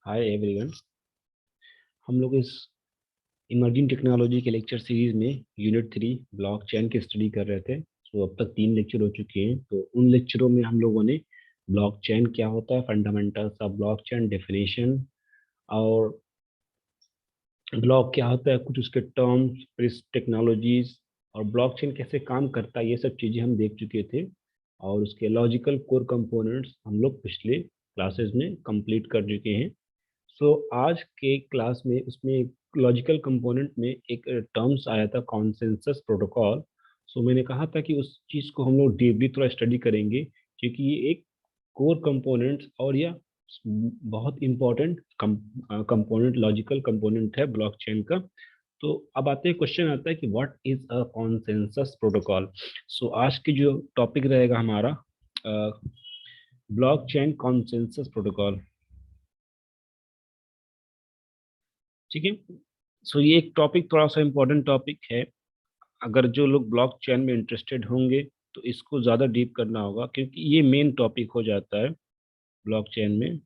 Hi everyone. हम लोग इस इमर्जिंग टेक्नोलॉजी के लेक्चर सीरीज में यूनिट 3 ब्लॉकचेन की स्टडी कर रहे थे। सो अब तक 3 लेक्चर हो चुके हैं। तो उन लेक्चरों में हम लोगों ने ब्लॉकचेन क्या होता है, फंडामेंटल्स ऑफ ब्लॉकचेन, डेफिनेशन, और ब्लॉक क्या होता है, कुछ उसके टर्म्स, टेक्नोलॉजीज, और ब्लॉकचेन कैसे काम करता है, ये सब चीज़ें हम देख चुके थे। और उसके लॉजिकल कोर कंपोनेंट्स हम लोग पिछले क्लासेस में कंप्लीट कर चुके हैं। सो आज के क्लास में उसमें लॉजिकल कंपोनेंट में एक टर्म्स आया था, कॉन्सेंसस प्रोटोकॉल। सो मैंने कहा था कि उस चीज़ को हम लोग डीपली थोड़ा स्टडी करेंगे, क्योंकि ये एक कोर कंपोनेंट और यह बहुत इंपॉर्टेंट कंपोनेंट, लॉजिकल कंपोनेंट है ब्लॉकचेन का। तो अब आते हैं, क्वेश्चन आता है कि what is a consensus protocol. So आज की जो टॉपिक रहेगा हमारा, ब्लॉकचेन कॉन्सेंसस प्रोटोकॉल। ठीक है। सो ये एक टॉपिक थोड़ा सा इम्पोर्टेंट टॉपिक है। अगर जो लोग ब्लॉकचेन में इंटरेस्टेड होंगे तो इसको ज़्यादा डीप करना होगा, क्योंकि ये मेन टॉपिक हो जाता है ब्लॉकचेन में।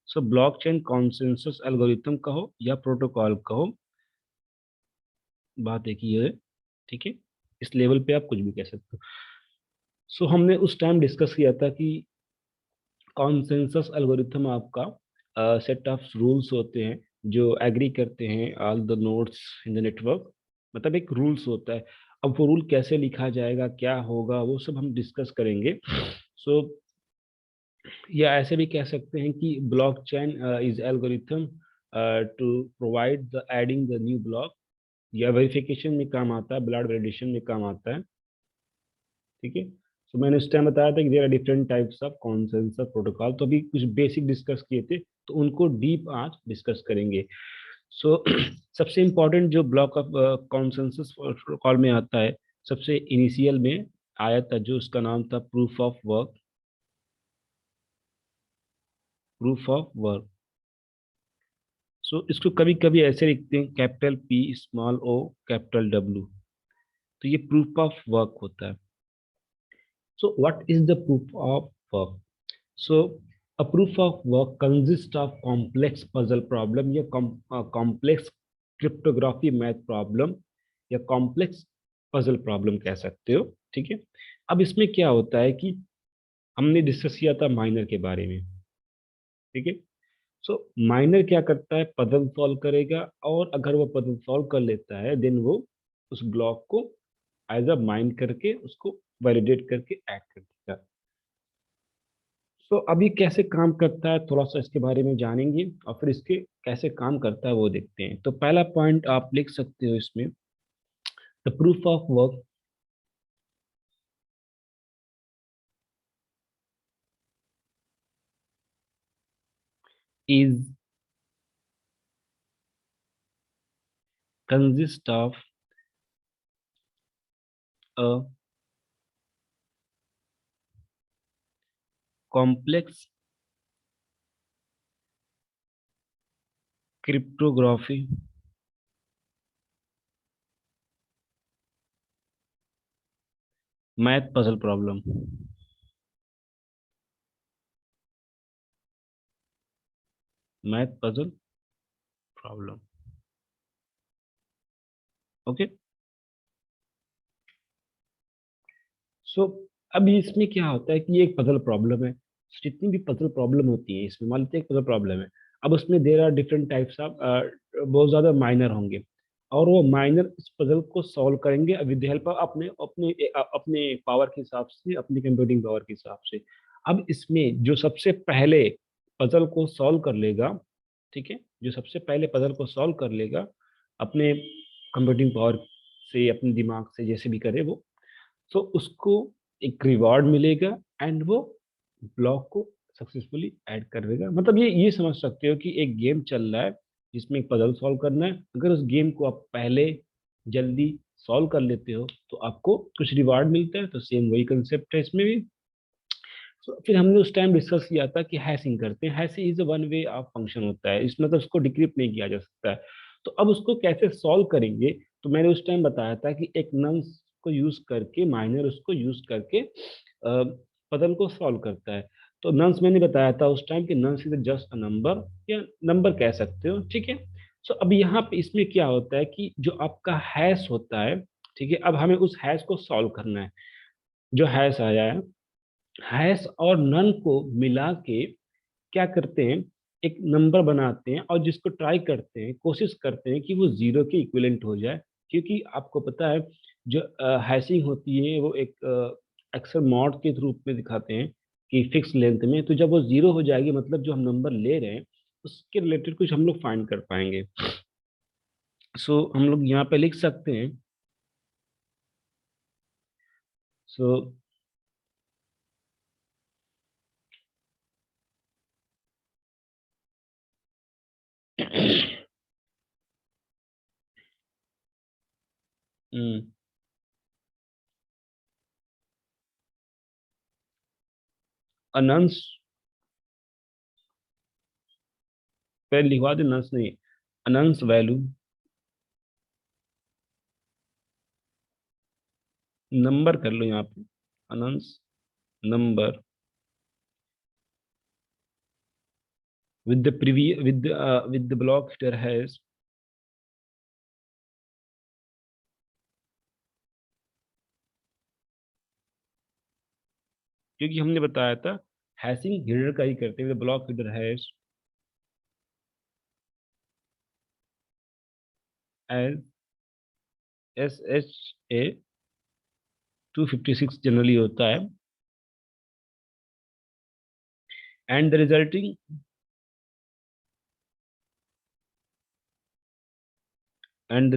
सो ब्लॉकचेन कॉन्सेंसस एल्गोरिथम कहो या प्रोटोकॉल कहो, बात एक ही है। ठीक है। इस लेवल पे आप कुछ भी कह सकते हो। सो हमने उस टाइम डिस्कस किया था कि कॉन्सेंसस एल्गोरिथम आपका सेट ऑफ रूल्स होते हैं जो एग्री करते हैं all the nodes in the network. मतलब एक रूल्स होता है। अब वो रूल कैसे लिखा जाएगा, क्या होगा, वो सब हम डिस्कस करेंगे। सो या ऐसे भी कह सकते हैं कि blockchain is algorithm to provide the adding the new block, या वेरिफिकेशन में काम आता है, ब्लड वेलिडेशन में काम आता है। ठीक है। तो मैंने उस टाइम बताया था कि there are different types of consensus protocol. तो अभी कुछ बेसिक डिस्कस किए थे, तो उनको डीप आज डिस्कस करेंगे। सो सबसे इम्पोर्टेंट जो ब्लॉक ऑफ कॉन्सेंसस प्रोटोकॉल में आता है, सबसे इनिशियल में आया था जो उसका नाम था proof of work. Proof of work. So इसको कभी कभी ऐसे लिखते हैं, capital P small O capital W. तो ये प्रूफ ऑफ वर्क होता है। So what is the proof of work? So, a proof of work consists of complex puzzle problem या complex cryptography math problem या complex puzzle problem कह सकते हो। ठीक है। अब इसमें क्या होता है कि हमने डिस्कस किया था माइनर के बारे में। ठीक है। सो माइनर क्या करता है, पजल सॉल्व करेगा, और अगर वो पजल सॉल्व कर लेता है देन वो उस ब्लॉक को एज अ माइन करके उसको वैलिडेट करके ऐड कर देगा। तो अभी कैसे काम करता है थोड़ा सा इसके बारे में जानेंगे, और फिर इसके कैसे काम करता है वो देखते हैं। तो पहला पॉइंट आप लिख सकते हो इसमें, the proof of work is consist of a complex cryptography math puzzle problem. Math puzzle problem. Okay. So अभी इसमें क्या होता है कि ये एक पजल प्रॉब्लम है। जितनी भी पजल प्रॉब्लम होती है इसमें, मान लेते हैं एक पजल प्रॉब्लम है। अब उसमें there are different types of, बहुत ज्यादा माइनर होंगे, और वो माइनर इस पजल को सॉल्व करेंगे विद द हेल्प अपने अपने अपने पावर के हिसाब से, अपनी कंप्यूटिंग पावर के हिसाब से। अब इसमें जो सबसे पहले पजल को सॉल्व कर लेगा, ठीक है, जो सबसे पहले पजल को सॉल्व कर लेगा अपने कंप्यूटिंग पावर से, अपने दिमाग से, जैसे भी करे वो, तो उसको एक रिवॉर्ड मिलेगा, एंड वो ब्लॉक को सक्सेसफुली ऐड कर देगा। मतलब ये समझ सकते हो कि एक गेम चल रहा है जिसमें एक पजल सॉल्व करना है। अगर उस गेम को आप पहले जल्दी सॉल्व कर लेते हो तो आपको कुछ रिवार्ड मिलता है। तो सेम वही कंसेप्ट है इसमें भी। तो फिर हमने उस टाइम डिस्कस किया था कि हैशिंग करते हैं। Hashing is one way of function होता है, इसमें मतलब उसको डिक्रिप्ट नहीं किया जा सकता है। तो अब उसको कैसे सॉल्व करेंगे, तो मैंने उस टाइम बताया था कि एक नम्स को यूज करके, माइनर उसको यूज करके पजल को सॉल्व करता है। तो नंस मैंने बताया था उस टाइम कि nun's is just a number, या नंबर कह सकते हो, ठीक है। सो अब यहाँ पे इसमें क्या होता है कि जो आपका हैश होता है, ठीक है, अब हमें उस हैश को सॉल्व करना है। जो हैश आया है, हैश और नन को मिला के क्या करते हैं, एक नंबर बनाते हैं, और जिसको ट्राई करते हैं, कोशिश करते हैं कि वो जीरो के इक्विवेलेंट हो जाए। क्योंकि आपको पता है जो हैशिंग होती है वो एक अक्सर मॉड के रूप में दिखाते हैं कि फिक्स लेंथ में, तो जब वो जीरो हो जाएगी मतलब जो हम नंबर ले रहे हैं उसके रिलेटेड कुछ हम लोग फाइंड कर पाएंगे। सो हम लोग यहाँ पे लिख सकते हैं। सो अनंस, पहले लिखवा दे, नंस नहीं, अनंस वैल्यू, नंबर कर लो यहाँ पे, अनंस number with the block header has, क्योंकि हमने बताया था हैशिंग हेडर का ही करते हैं, block header hash as SHA 256 generally होता है, and the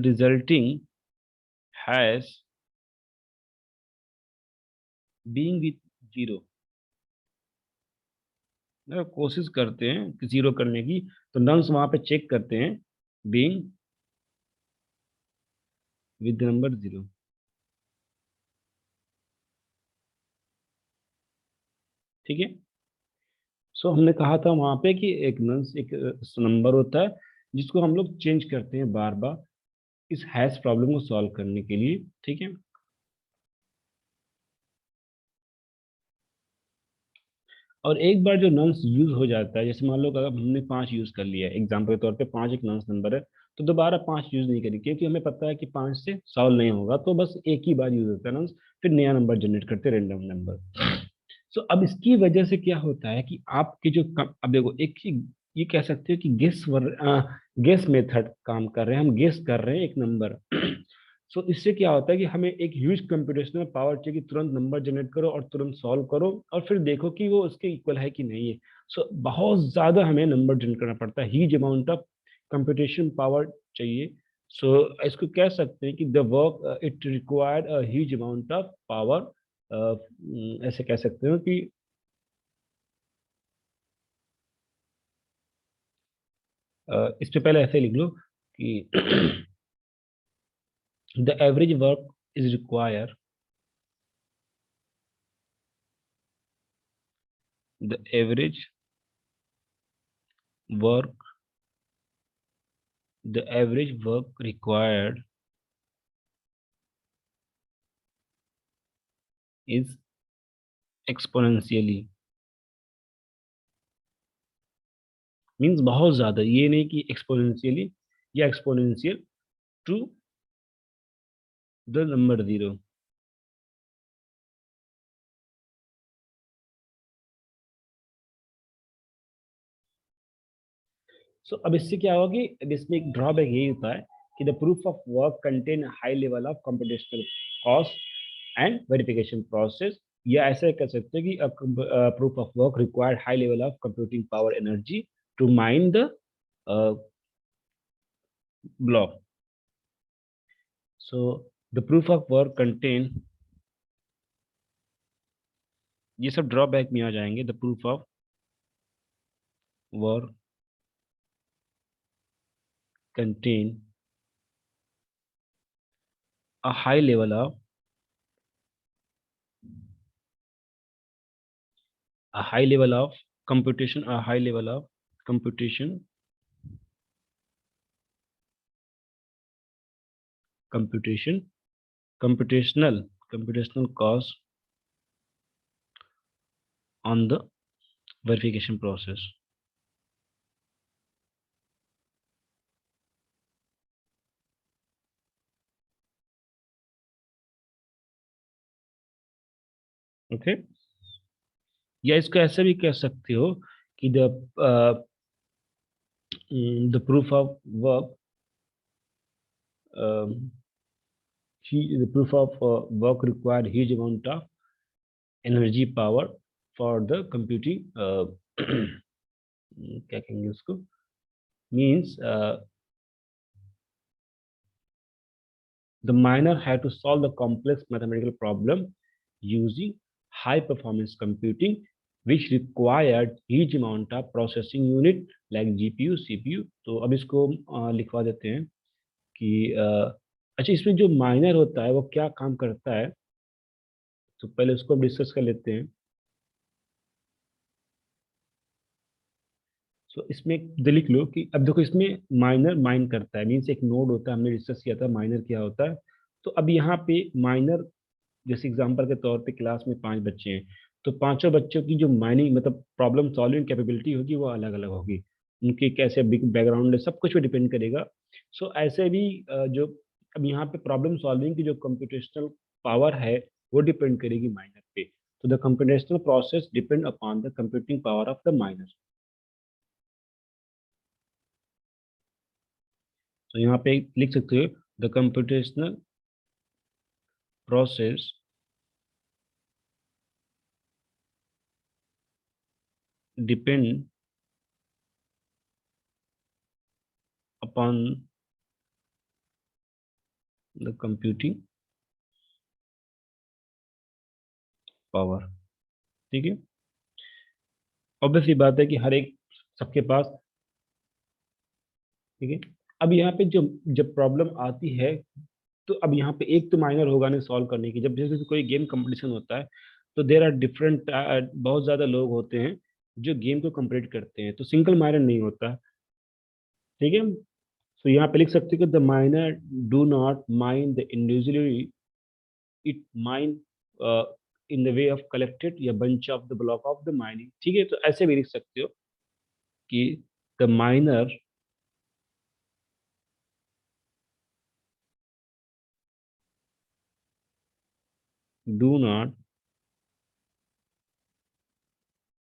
resulting hash being with zero. कोशिश करते हैं कि जीरो करने की, तो नंस वहां पे चेक करते हैं, बीइंग विद नंबर जीरो, ठीक है। सो हमने कहा था वहां पे कि एक नंस एक नंबर होता है जिसको हम लोग चेंज करते हैं बार बार इस हैश प्रॉब्लम को सॉल्व करने के लिए, ठीक है। और एक बार जो नंस यूज हो जाता है, जैसे मान लो अगर हमने पांच यूज कर लिया है एग्जाम्पल के तौर पे, पांच एक नंस नंबर है, तो दोबारा पांच यूज नहीं करेंगे क्योंकि हमें पता है कि पांच से सॉल्व नहीं होगा, तो बस एक ही बार यूज होता है नंस, फिर नया नंबर जनरेट करते रैंडम नंबर। सो अब इसकी वजह से क्या होता है कि आपके जो अब देखो एक ही, ये कह सकते हो कि गेस मेथड काम कर रहे हैं, हम गेस कर रहे हैं एक नंबर। सो इससे क्या होता है कि हमें एक ह्यूज कंप्यूटेशनल पावर चाहिए कि तुरंत नंबर जनरेट करो और तुरंत सॉल्व करो और फिर देखो कि वो उसके इक्वल है कि नहीं है। सो बहुत ज्यादा हमें नंबर जनरेट करना पड़ता है, huge amount of computation power चाहिए। सो इसको कह सकते हैं कि the work it required a huge amount of power. ऐसे कह सकते हो कि इस पे पहले ऐसे लिख लो कि the average work is require, the average work, the average work required is exponentially, means बहुत ज्यादा, ये नहीं कि एक्सपोनेंशियली या exponential to the number zero. So अब इससे क्या होगा कि अब इसमें एक ड्रॉबैक यही होता है कि the proof of work contain high level of computational cost and verification process, या ऐसे कह सकते हैं कि proof of work required high level of computing power energy to mine the block. So the proof of work contain, ये सब drawback में आ जाएंगे। The proof of work contain a high level of a high level of computation, a high level of computation, computation, computational cost on the verification process. Okay, या इसको ऐसे भी कह सकते हो कि the proof of work, the proof of work required huge amount of energy power for the computing क्या कहेंगे उसको, means the miner had to solve the complex mathematical problem using high performance computing which required huge amount of processing unit like GPU CPU। तो अब इसको लिखवा देते हैं कि अच्छा, इसमें जो माइनर होता है वो क्या काम करता है, तो पहले उसको हम डिस्कस कर लेते हैं। सो इसमें लिख लो कि अब देखो इसमें माइनर माइन करता है, मीन्स एक नोड होता है, हमने डिस्कस किया था माइनर क्या होता है। तो अब यहाँ पे माइनर, जैसे एग्जांपल के तौर पे क्लास में 5 बच्चे हैं, तो पांचों बच्चों की जो माइनिंग मतलब प्रॉब्लम सॉल्विंग कैपेबिलिटी होगी वो अलग अलग होगी, उनके कैसे बैकग्राउंड है सब कुछ पे डिपेंड करेगा। सो ऐसे भी जो अब यहाँ पे प्रॉब्लम सॉल्विंग की जो कंप्यूटेशनल पावर है वो डिपेंड करेगी माइनर पे। तो the computational process depend upon the computing power of the minor. तो यहाँ पे लिख सकते हो the computational process depend upon the computing power. ठीक है, ऑब्वियसली बात है कि हर एक सबके पास, ठीक है। अब यहाँ पे जो जब प्रॉब्लम आती है तो अब यहाँ पे एक तो माइनर होगा नहीं सॉल्व करने की। जब जैसे कोई गेम कंपटीशन होता है तो देर आर डिफरेंट, बहुत ज्यादा लोग होते हैं जो गेम को कंप्लीट करते हैं, तो सिंगल माइनर नहीं होता। ठीक है, तो यहाँ पे लिख सकते हो कि the miner do not mine the individually, it mine in the way of collected या bunch of the block of the mining. ठीक है, तो ऐसे भी लिख सकते हो कि the miner do not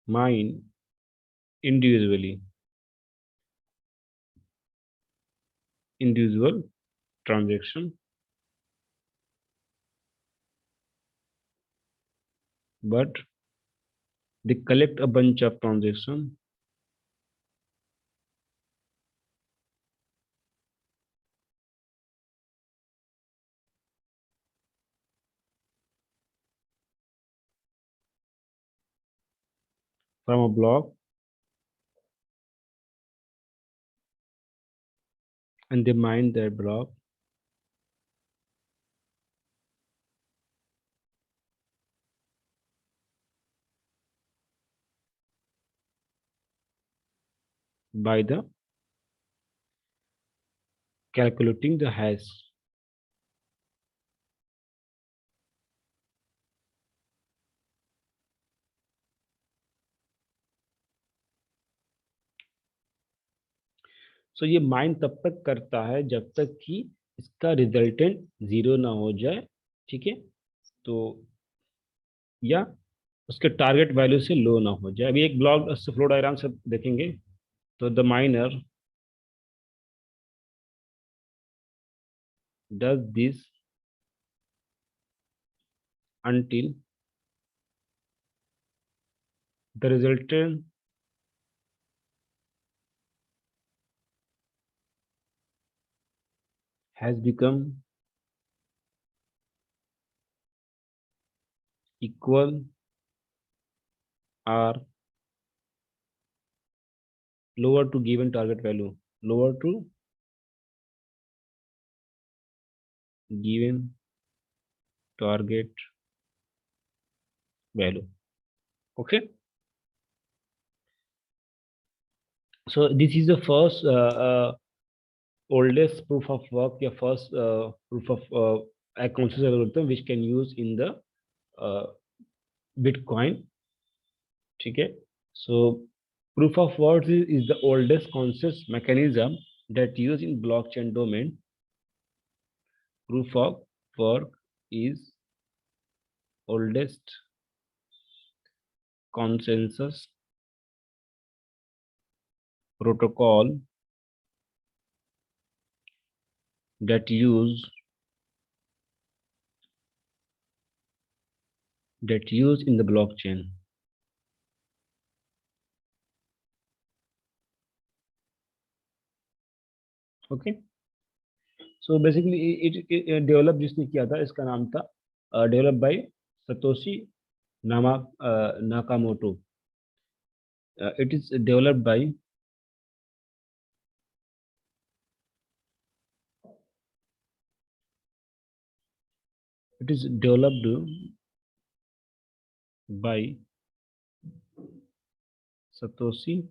mine individually, individual transaction, but they collect a bunch of transaction from a block and they mine that block by the calculating the hash। सो ये माइन तब तक करता है जब तक कि इसका रिजल्टेंट जीरो ना हो जाए। ठीक है, तो या उसके टारगेट वैल्यू से लो ना हो जाए। अभी एक ब्लॉक फ्लो डायग्राम से देखेंगे। तो the minor does this until the resultant has become equal or lower to given target value, lower to given target value। Okay, so this is the first oldest proof of work, या first proof of a consensus algorithm which can use in the uh, Bitcoin। ठीक है, So proof of work is the oldest consensus mechanism that used in blockchain domain. Proof of work is oldest consensus protocol that used in the blockchain. Okay. So basically it developed, जिसने किया था इसका नाम था developed by Satoshi Nakamoto. It is developed by by Satoshi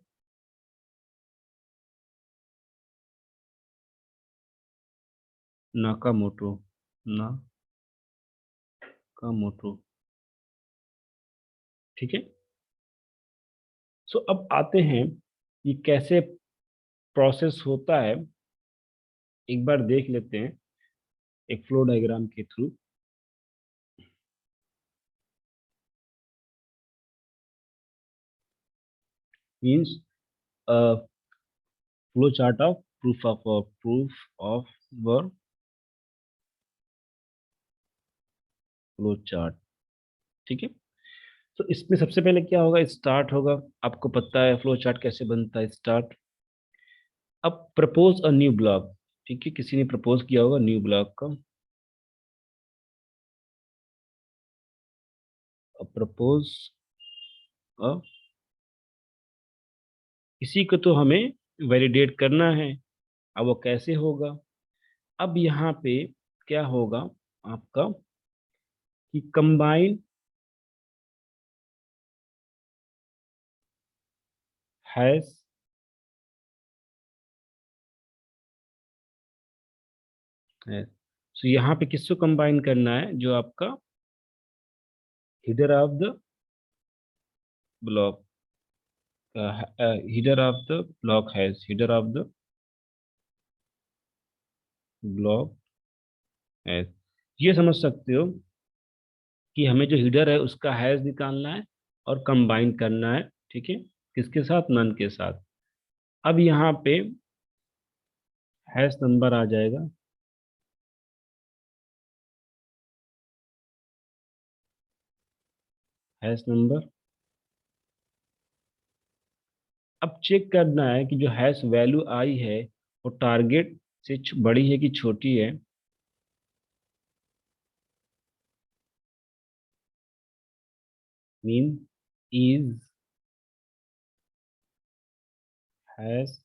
Nakamoto. ठीक है. सो अब आते हैं ये कैसे प्रोसेस होता है, एक बार देख लेते हैं एक फ्लो डायग्राम के through. Means flow chart of proof of work flow chart. ठीक है. तो इसमें सबसे पहले क्या होगा, स्टार्ट होगा. आपको पता है फ्लो चार्ट कैसे बनता है. स्टार्ट. अब प्रपोज अ न्यू ब्लॉक. ठीक है, किसी ने प्रपोज किया होगा न्यू ब्लॉक का. प्रपोज इसी को तो हमें वैलिडेट करना है. अब वो कैसे होगा. अब यहाँ पे क्या होगा आपका कि कंबाइन हैश है. सो यहाँ पे किसको कंबाइन करना है, जो आपका header of the block header of the block hash header of the block hash. ये समझ सकते हो कि हमें जो हीडर है उसका हैश निकालना है और कंबाइन करना है. ठीक है, किसके साथ, नन के साथ. अब यहाँ पे हैश नंबर आ जाएगा. Hash number. अब चेक करना है कि जो हैश वैल्यू आई है वो टारगेट से बड़ी है कि छोटी है. Mean is hash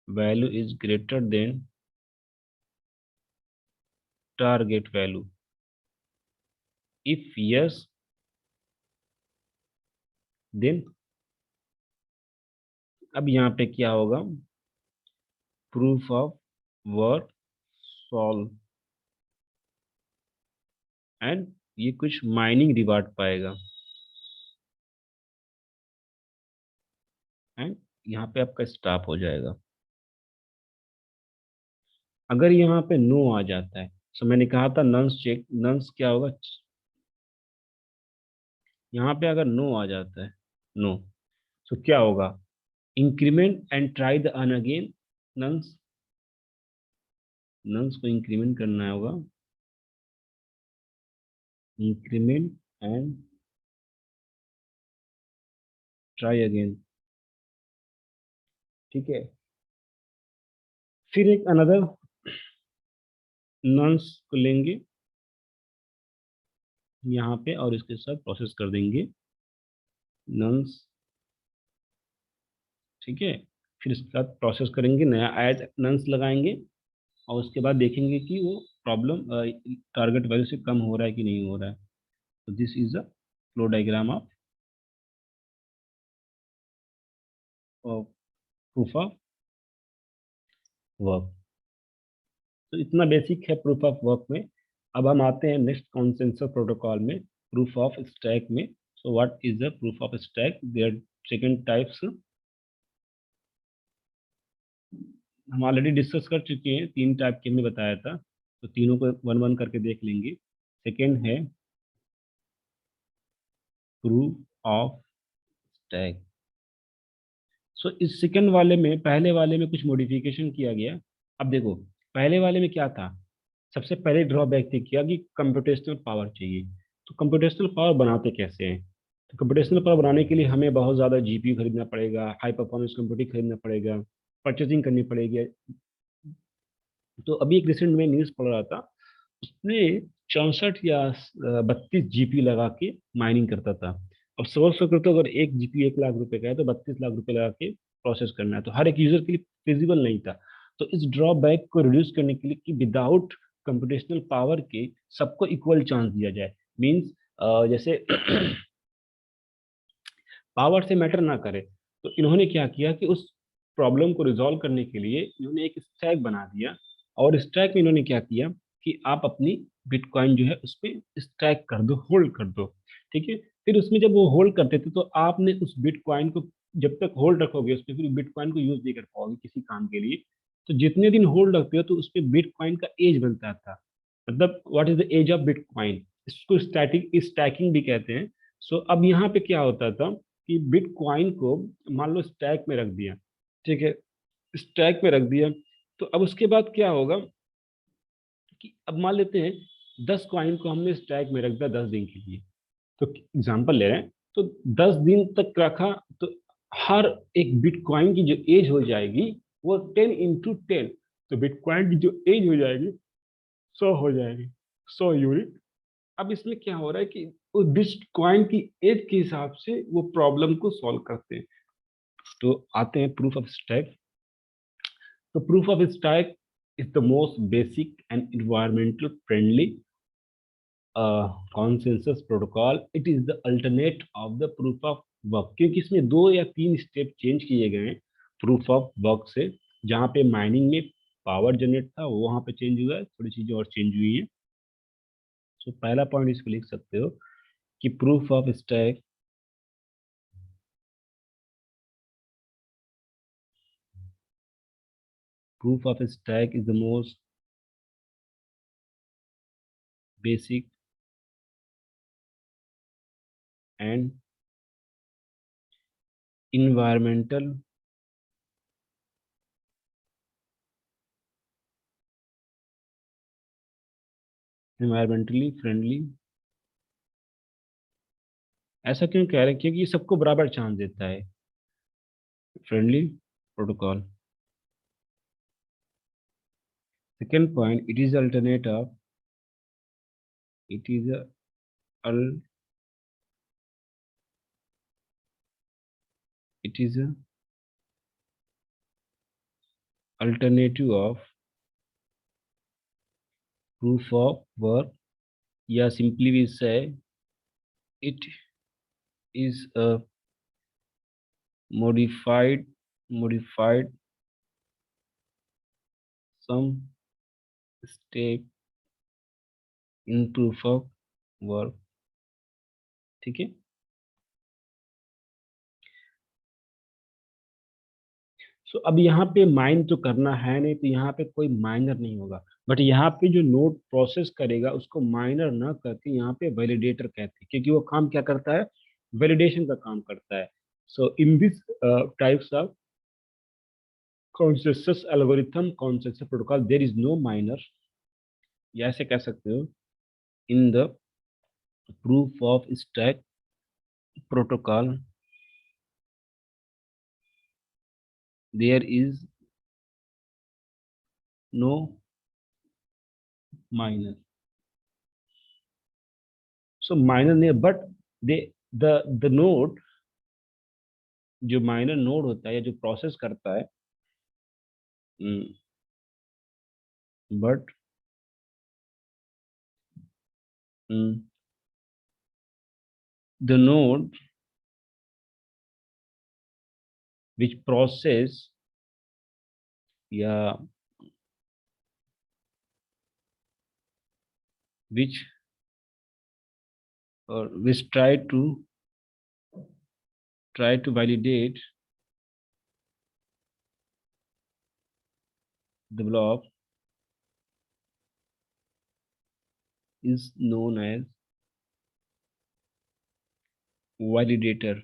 value is greater than target value. If yes then अब यहाँ पे क्या होगा, proof of work solve and ये कुछ माइनिंग रिवार्ड पाएगा. एंड यहाँ पे आपका स्टॉप हो जाएगा. अगर यहाँ पे नो आ जाता है, तो मैंने कहा था नंस चेक. नंस क्या होगा, यहाँ पे अगर नो आ जाता है, नो, तो क्या होगा, increment and try the one again. Nonce nonce को इंक्रीमेंट करना होगा. Increment and try again. ठीक है. फिर एक अनदर नंस को लेंगे यहाँ पे और इसके साथ प्रोसेस कर देंगे नंस. ठीक है. फिर इसके बाद प्रोसेस करेंगे, नया ऐड नंस लगाएंगे और उसके बाद देखेंगे कि वो प्रॉब्लम टारगेट वैल्यू से कम हो रहा है कि नहीं हो रहा है. तो this is a flow diagram of proof of work. तो इतना बेसिक है प्रूफ ऑफ वर्क में. अब हम आते हैं नेक्स्ट कॉन्सेंसस प्रोटोकॉल में, प्रूफ ऑफ स्टैक में. So what is the proof of stack? There are second types. हम ऑलरेडी डिस्कस कर चुके हैं, 3 टाइप के हमने बताया था, तो तीनों को वन वन करके देख लेंगे। सेकेंड है प्रूफ ऑफ स्टैक। सो इस सेकेंड वाले में, पहले वाले में कुछ मॉडिफिकेशन किया गया। अब देखो, पहले वाले में क्या था, सबसे पहले ड्रॉबैक थी किया कि कंप्यूटेशनल पावर चाहिए। तो कंप्यूटेशनल पावर बनाते कैसे हैं? तो कंप्यूटेशनल पावर बनाने के लिए हमें बहुत ज़्यादा जीपीयू खरीदना पड़ेगा, हाई परफॉर्मेंस कंप्यूटिंग खरीदना पड़ेगा, परचेजिंग करनी पड़ेगी। तो अभी एक रिसेंट में न्यूज़ पढ़ रहा था, उसने 64 या 32 जीपी लगा के माइनिंग करता था। अब सोच सकते हो तो अगर एक जीपी 1 लाख रुपए का है तो 32 लाख रुपए लगा के प्रोसेस करना है, तो हर एक यूजर के लिए फिजिबल नहीं था। तो इस ड्रॉबैक को रिड्यूस करने के लिए कि विदाउट कंप्यूटेशनल पावर के सबको इक्वल चांस दिया जाए, मीन्स जैसे पावर से मैटर ना करे, तो इन्होंने क्या किया कि उस प्रॉब्लम को रिजॉल्व करने के लिए इन्होंने एक स्टैक बना दिया। और स्टैक में इन्होंने क्या किया कि आप अपनी बिटकॉइन जो है उस पर स्टैक कर दो, होल्ड कर दो। ठीक है, फिर उसमें जब वो होल्ड करते थे तो आपने उस बिटकॉइन को जब तक होल्ड रखोगे उस पर, फिर बिटकॉइन को यूज नहीं कर पाओगे किसी काम के लिए। तो जितने दिन होल्ड रखते हो तो उस पर बिटकॉइन का एज बनता था, मतलब what is the age of bitcoin, इसको स्टैटिक स्टैकिंग भी कहते हैं। सो अब यहाँ पे क्या होता था कि बिटकॉइन को मान लो स्टैक में रख दिया, ठीक है, स्टैक में रख दिया, तो अब उसके बाद क्या होगा कि अब मान लेते हैं 10 कॉइन को हमने स्टैक में रख दिया 10 दिन के लिए, तो एग्जांपल ले रहे हैं, तो 10 दिन तक रखा, तो हर एक बिटकॉइन की जो एज हो जाएगी वो 10 into 10, तो बिटकॉइन की जो एज हो जाएगी 100 हो जाएगी, 100 यूनिट। अब इसमें क्या हो रहा है कि उस बिटकॉइन की एज के हिसाब से वो प्रॉब्लम को सॉल्व करते हैं। तो आते हैं प्रूफ ऑफ स्टैक। तो proof of stack is the most basic and environmental friendly consensus protocol. It is the alternate of the proof of work, क्योंकि इसमें 2 या 3 स्टेप चेंज किए गए हैं प्रूफ ऑफ वर्क से। जहाँ पे माइनिंग में पावर जनरेट था वो वहाँ पे चेंज हुआ है, थोड़ी चीजें और चेंज हुई है। सो पहला पॉइंट इसको लिख सकते हो कि proof of stake is the most basic and environmental environmentally friendly। ऐसा क्यों कह रहे हैं? क्योंकि ये सबको बराबर चांस देता है, friendly protocol. Second point, it is a al- it is a alternative of proof of work, या simply we say it is a modified some step in proof of work। ठीक है, सो अब यहाँ पे माइन तो करना है नहीं, तो यहाँ पे कोई माइनर नहीं होगा, बट यहाँ पे जो नोड प्रोसेस करेगा उसको माइनर ना करके यहाँ पे वैलिडेटर कहते हैं, क्योंकि वो काम क्या करता है, वैलिडेशन का काम करता है। So in this types of consensus algorithm, consensus protocol, there is no minor, या ऐसे कह सकते हो, in the proof of stack protocol there is no minor। so minor नहीं, but they the node, जो माइनर नोड होता है या जो प्रोसेस करता है, but the node which process या which or which try to try to validate the block is known as validator.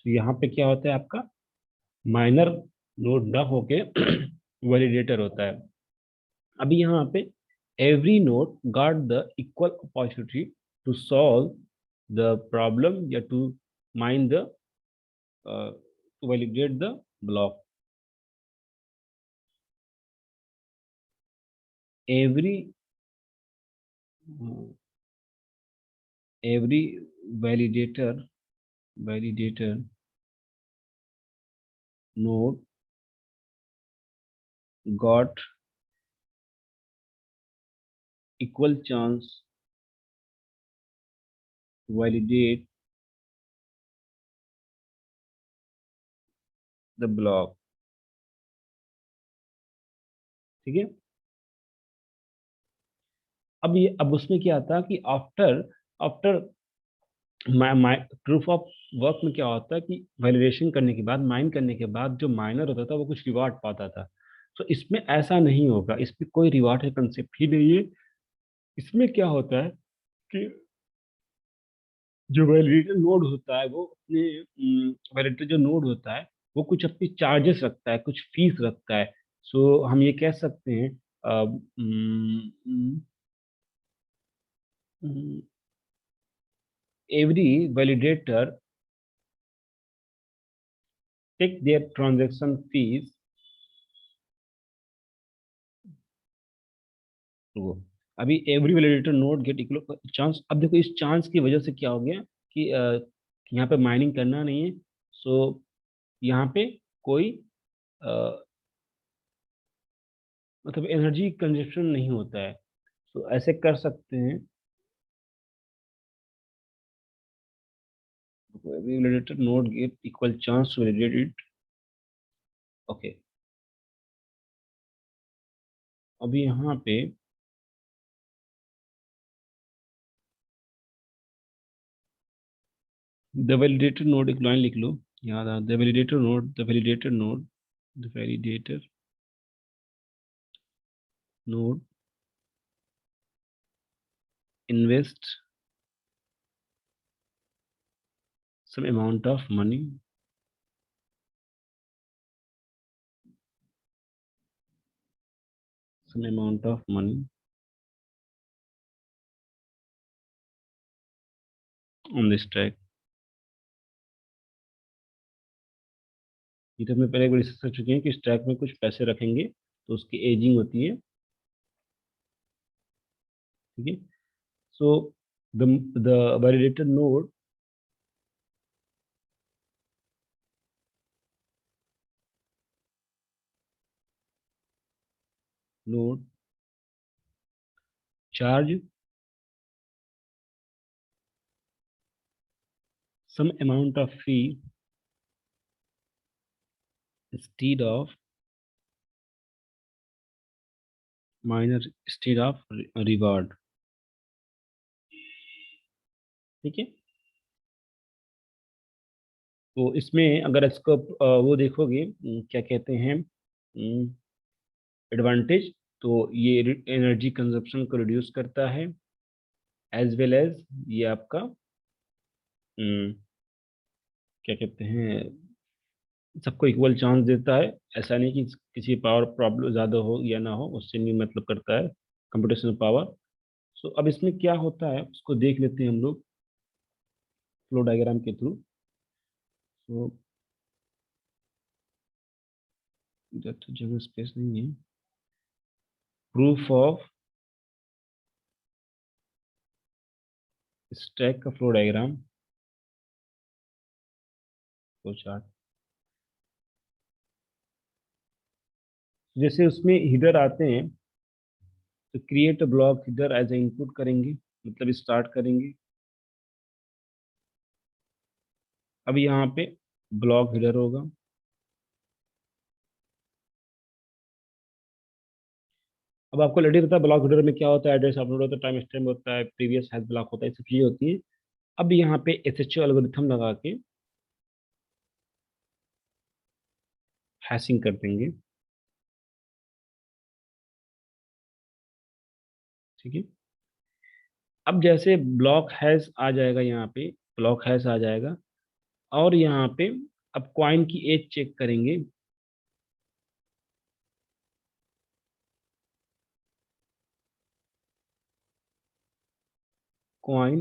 तो यहाँ पे क्या होता है आपका, माइनर नोड न होके वैलिडेटर होता है। अभी यहाँ पे every node got the equal opportunity to solve the problem या to mine the to validate the block. Every every validator node got equal chance to validate the block। ठीक है। अब उसमें क्या आता है कि after after proof of work में क्या होता है कि वैलिडेशन करने के बाद, माइन करने के बाद जो माइनर होता था वो कुछ रिवार्ड पाता था। तो इसमें ऐसा नहीं होगा, इसमें कोई रिवार्ड का कंसेप्ट ही नहीं है। इसमें क्या होता है कि जो वैलिडेटर नोड होता है वो अपने वैलिडेटर जो नोड होता है वो कुछ अपनी चार्जेस रखता है, कुछ फीस रखता है। सो हम ये कह सकते हैं every validator take their transaction fees. तो अभी every validator node get equal chance. अब देखो इस चांस की वजह से क्या हो गया कि यहाँ पे माइनिंग करना नहीं है। सो यहाँ पे कोई मतलब एनर्जी कंजप्शन नहीं होता है। तो ऐसे कर सकते हैं, every validator node get equal chance to validate it। Okay. अभी यहाँ पे द वैलिडेटर नोड एक लाइन लिख लो, याद आ, the validator node invest some amount of money on this track। ये तो हमने पहले एक बार डिस्कस कर चुके हैं कि इस ट्रैक में कुछ पैसे रखेंगे तो उसकी एजिंग होती है। ठीक है। So the the validator node charge some amount of fee instead of minor instead of reward। ठीक है। तो इसमें अगर इसको वो देखोगे क्या कहते हैं एडवांटेज, तो ये एनर्जी कंजप्शन को रिड्यूस करता है, एज वेल एज ये आपका क्या कहते हैं सबको इक्वल चांस देता है। ऐसा नहीं कि किसी पावर प्रॉब्लम ज़्यादा हो या ना हो, उससे नहीं मतलब करता है कंप्यूटेशनल पावर। सो अब इसमें क्या होता है उसको देख लेते हैं हम लोग फ्लो डायग्राम के थ्रू। सो इधर तो जगह स्पेस नहीं है। प्रूफ ऑफ स्टैक का फ्लो डायग्राम फ्लो चार्ट। जैसे उसमें हिडर आते हैं तो create a block header as a input करेंगे, मतलब स्टार्ट करेंगे। अब यहाँ पे ब्लॉक हिडर होगा। अब आपको ऑलरेडी पता है ब्लॉक हिडर में क्या होता है, एड्रेस अपलोड होता है, टाइम स्टैम्प होता है, प्रीवियस हैश ब्लॉक होता है, ये सब चीजें होती है। अब यहाँ पे SHO एल्गोरिथम लगा के हैशिंग कर देंगे। ठीक है। अब जैसे ब्लॉक हैश आ जाएगा, यहाँ पे ब्लॉक हैश आ जाएगा, और यहाँ पे अब कॉइन की एज चेक करेंगे। Coin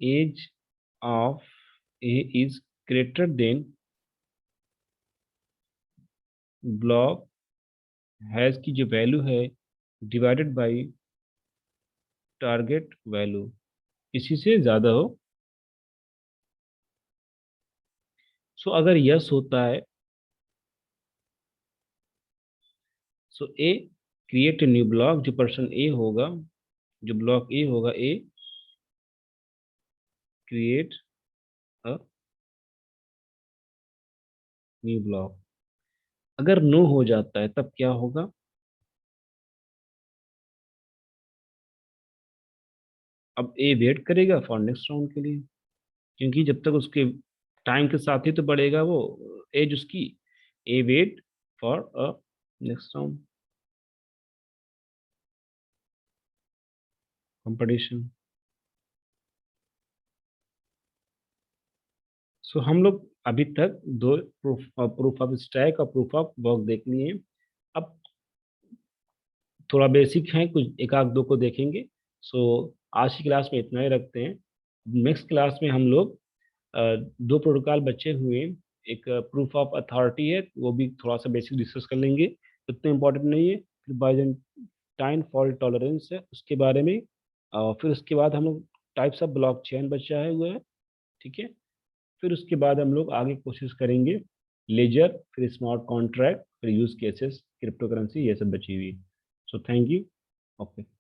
age of a is greater than block hash की जो वैल्यू है डिवाइडेड बाय टारगेट वैल्यू, इसी से ज्यादा हो। सो अगर यस होता है, सो ए क्रिएट ए न्यू ब्लॉक, जो पर्सन ए होगा, जो ब्लॉक ए होगा, ए क्रिएट अ न्यू ब्लॉक। अगर नो हो जाता है तब क्या होगा? अब ए वेट करेगा फॉर नेक्स्ट राउंड के लिए, क्योंकि जब तक उसके टाइम के साथ ही तो बढ़ेगा वो एज उसकी। A wait for a next round competition. So हम लोग अभी तक दो प्रूफ ऑफ स्टैक और प्रूफ ऑफ वर्क देख लिए हैं। अब थोड़ा बेसिक है, कुछ एक आध दो को देखेंगे। सो आज की क्लास में इतना ही रखते हैं। नेक्स्ट क्लास में हम लोग दो प्रोटोकॉल बचे हुए हैं। एक प्रूफ ऑफ अथॉरिटी है, वो भी थोड़ा सा बेसिक डिस्कस कर लेंगे, इतना इंपॉर्टेंट नहीं है। फिर बाइजेंटाइन फॉल्ट टॉलरेंस है, उसके बारे में। फिर उसके बाद हम लोग टाइप्स ऑफ ब्लॉक चेन बचा है हुआ है। ठीक है। फिर उसके बाद हम लोग आगे कोशिश करेंगे लेजर, फिर स्मार्ट कॉन्ट्रैक्ट, फिर यूज केसेस, क्रिप्टो करेंसी, ये सब बची हुई है। So thank you. ओके।